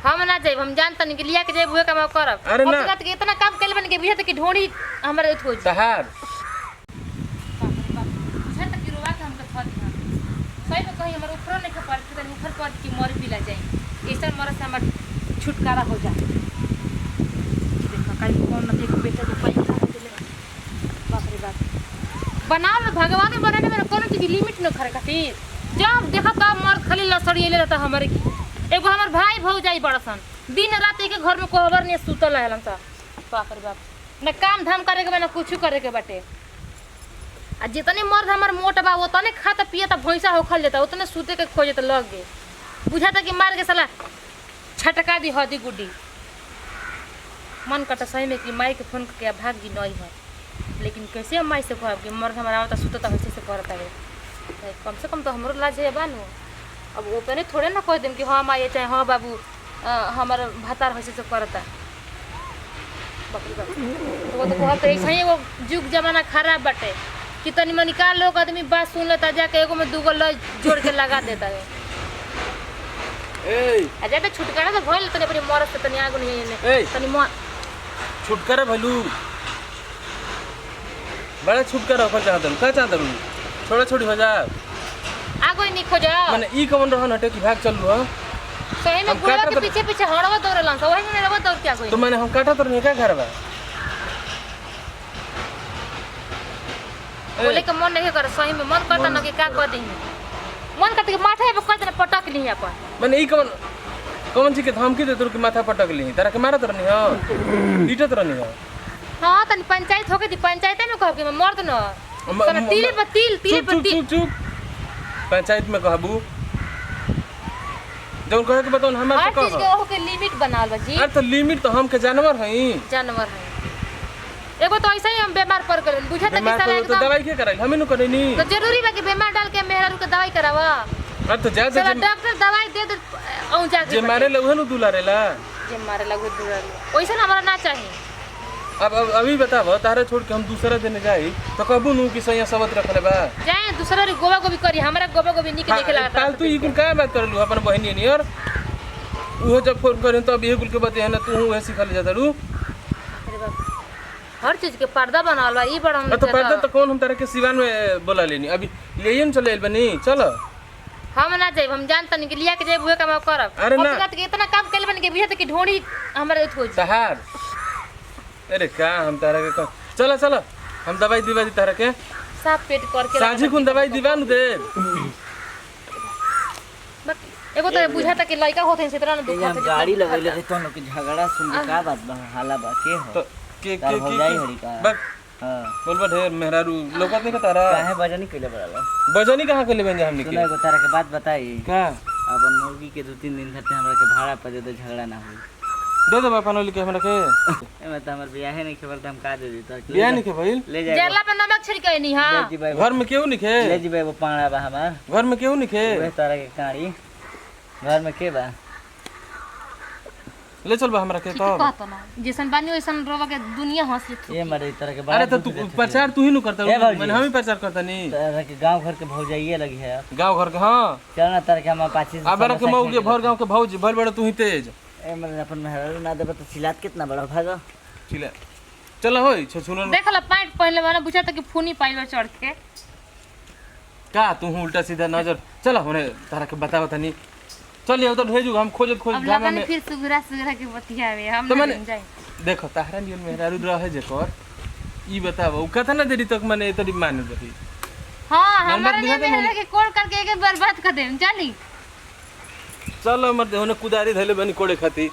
हम ना जाइब, हम जानता नहीं कि लिया के जाइब हुए काम करब। अरे ना अब इतना काम कैले बन के बुझा कि ढोड़ी हमरे हो जी तहार बुझा कि रोवा के हमके थर दिया सही में कहीं हमर ऊपर नहीं खपर के तनी ऊपर पर की मर भी ला जाए ऐसा मर से हमर छुटकारा हो जाए। देखो कहीं कौन न देखो बेटा तो पाई खा देले बाप रे बाप बनाव में भगवान बनाने में कोनो चीज लिमिट न करे खातिर जब देखो का मर खाली लसड़िएले रहता हमरे की एगो हमर भाई भौजाई बड़सन दिन रात एक घर में कोहबर ने सुतल रहलन सा बाप रे बाप न काम धाम करे के बा न कुछ करे के बाटे आ जितने मर्द हमर मोट बा उतने खाता पियता भैंसा होखल जाता उतने सूते के खोजे त लग गे बुझाता कि मार के साला छटका दी हदी गुड्डी मन करता सही में कि माई के फोन करके भाग जी नहीं है लेकिन कैसे हम माई से कहब कि मर्द हमारा आवता सुतता वैसे से करता है कम से कम तो हमरो लाज है बानू अब ओपने थोड़े ना कह देम कि हाँ माई चाहे हाँ बाबू हमार भातार वैसे से करता बकरी बाप तो वो तो कहब तो ऐसा ही एगो जुग जमाना खराब बाटे कि तनी मनी का लोग आदमी बात सुन लेता जाके एगो में दूगो लज जोड़ के लगा देता है ए आ जाके छुटकारा तो भइल तनी अपनी मरद से तनी आगो नहीं ने तनी छुटकारा भइलू बड़ा छुटकारा हो चाहत का चाहत छोड़ा छोड़ी हो जा आगो नहीं खोजा माने ई कौन रहन हटे कि भाग चललू हां सही में गुड़ा के पीछे पीछे हड़वा दौड़लन सब वही में रवा दौड़ क्या कोई तो माने हम काटा तो नहीं का घर बा बोले के मन नहीं कर सही में मन करता न कि का कर दी मन करता कि माथे पे कहते न पटक ली अपन माने ई कौन कौन सी के धमकी दे तोर के माथा पटक ली तारा के मारत रहनी हां पीटत रहनी हां हां तनी पंचायत होके दी पंचायत में कहब कि मर्द न तने तिले पर तिल चुप पंचायत में कहबू जौन कहे के बताओ हमरा हर तो चीज के ओहो के लिमिट बनाल बा जी अरे तो लिमिट तो हम के जानवर हई जानवर है एगो तो ऐसा ही हम बीमार पड़ गए बुझा तक बीमार साला तो दवाई के कराई हमें नु करनी तो जरूरी बा कि बीमार डाल के मेहरारू के दवाई करावा अब तो जा चला डॉक्टर दवाई दे दे औ जा जे मारे ले उहनु दुलारेला जे मारे लगो दुरारी वैसा हमरा ना चाहिए अब अभी बताव तारे छोड़ के हम दूसरा दिन जाई तो कहबू नु कि सैया सबत रखले बा जाए दूसरा रे गोबा गोबी करी हमरा गोबा गोबी निक देखे लागता फालतू ई कुल का बात करलू अपन बहिनी नियर उहो जब फोन करे तब ये कुल के बात है ना तू उहे सिखल जादरू अरे बाप हर चीज के पर्दा बनावल बा ई बड़ा हम तो पर्दा तो कौन हम तारे के सिवान में बोला लेनी अभी लेयन चले आइल बनी चलो हम ना जाइब हम जानता नहीं कि लिया के जाइब हुए काम करब अरे ना इतना काम कैले बन के बुझा कि ढोड़ी हमरे हो जी तहार अरे का हम तारा के चलो चलो हम दवाई दिवा दी तारा के साफ पेट करके साझी खून दवाई दिवा नु दे एगो तो बुझाता कि लड़का होते से तरह न दुख यहाँ गाड़ी लगैले रे तोनो के झगड़ा सुन के का बात बा हाला बा के हो तो के तार हो जाई हड़ी का बस हां बोलबा ढेर मेहरारू लोकत नहीं का तारा काहे बजनी कइले बड़ालो बजनी कहां के लेबे हमनी सुना के एगो तारा के बात बताई का अपन मुर्गी के 2-3 दिन खातिर हमरा के भाड़ा पर दे दे झगड़ा ना होई दे दे बापा नोली के हमरा के एमे त हमर बियाह नहीं केवल त हम का दे दी तो बियाह नहीं के भइल ले जाए जेला पे नमक छिड़के नहीं हां ले जी भाई घर में केहू नहीं खे ले जी भाई वो पाड़ा बा हमार घर में केहू नहीं खे ओए तारा के काड़ी घर में के बा ले चल बा हमरा के तो कहत ना जैसन बानी वैसन रोवा के दुनिया हंस ले ये मरे तरह के अरे तो दुख तू देते थे। प्रचार तू ही नु करता ए भौजी। मैंने हम ही प्रचार करता नहीं तरह के गांव घर के भौजाइए लगी है गांव घर के हां चल ना तरह के हम पाछी से अब बड़ा के मऊ के भर गांव के भौज भर बड़ा तू ही तेज ए मरे अपन मेहरारू ना देबे तो सिलात कितना बड़ा भागा चिल्ला चल होई छछुनन देखला पैंट पहनले वाला बुझाता कि फूनी पाइलो चढ़ के का तू उल्टा सीधा नजर चल होने तारा के बताव तनी चल ये तो भेजू हम खोजत खोज अब गांव लगन में फिर सुगरा सुगरा के बतियावे हम तो ना मैंने- जाए देखो ताहरा नियन मेहरारू रहे जे कर ई बताव उ कथा ना देरी तक माने तरी मान रही हां मन हमारे बात लिए बुझाता मेरे के कोड़ करके एक बर्बाद कर देम चली चल हमर देहने कुदारी धैले बनी कोड़े खाती